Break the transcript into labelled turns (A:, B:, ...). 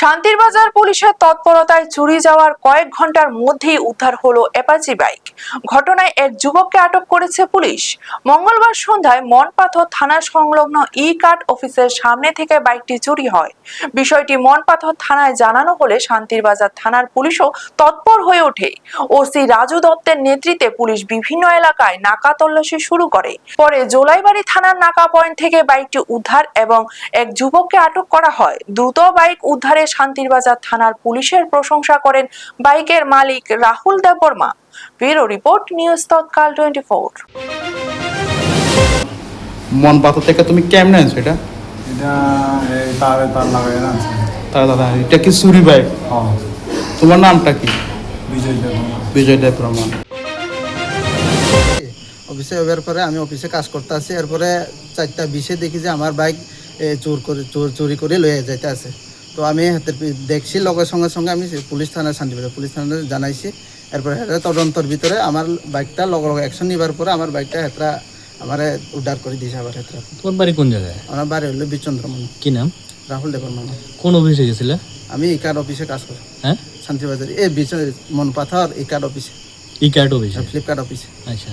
A: শান্তির বাজার পুলিশের তৎপরতায় চুরি যাওয়ার কয়েক ঘন্টার মধ্যেই উদ্ধার হলো অ্যাপাচি বাইক। ঘটনায় এক যুবককে আটক করেছে পুলিশ। মঙ্গলবার সন্ধ্যায় মনপাথর থানা সংলগ্ন ই কার্ড অফিসের সামনে থেকে বাইকটি চুরি হয়। বিষয়টি মনপাথর থানায় জানানো হলে শান্তির বাজার থানার পুলিশও তৎপর হয়ে ওঠে। ওসি রাজু দত্তের নেতৃত্বে পুলিশ বিভিন্ন এলাকায় নাকা তল্লাশি শুরু করে। পরে জোলাইবাড়ি থানার নাকা পয়েন্ট থেকে বাইকটি উদ্ধার এবং এক যুবককে আটক করা হয়। দ্রুত বাইক উদ্ধারে শান্তির বাজার থানার পুলিশের প্রশংসা করেন বাইকের মালিক Rahul Debbarma. Bureau report, news Tatkal 24।
B: Manpathar থেকে তুমি কেমনে আনছো এটা?
C: এটা এই তার লাগাই না
B: দাদা এটা কি চুরি বাইক?
C: হ্যাঁ,
B: তোমার নামটা কি?
C: বিজয় দেববর্মা।
B: বিজয় দেববর্মা।
D: অফিসে যাওয়ার পরে আমি অফিসে কাজ করতে আসি। এরপরে 4:20 দেখি যে আমার বাইক চুরি করে লয়ে যাইতে আছে। তো আমি দেখছি, লগের সঙ্গে সঙ্গে আমি পুলিশ থানায় পুলিশ থানায় জানাইছি। এরপরে তদন্তর ভিতরে আমার বাইকটা লগে অ্যাকশন নিবার পরে আমার বাইকটা হেতরা আমার উদ্ধার করে দিয়েছে। আবার হেতরা
E: তোমার বাড়ি কোন জায়গায়?
D: আমার বাড়ি হলো বিচন্দ্রমণি।
E: কি নাম?
D: রাহুল দেববর্মা।
E: কোন অফিসে গেছিলে?
D: আমি ই কার্ড অফিসে কাজ করি।
E: হ্যাঁ,
D: শান্তিবাজার এই মনপাথর ই কার্ড অফিসে,
E: ই কার্ড অফিসে।
D: ফ্লিপকার্ট অফিসে।
E: আচ্ছা।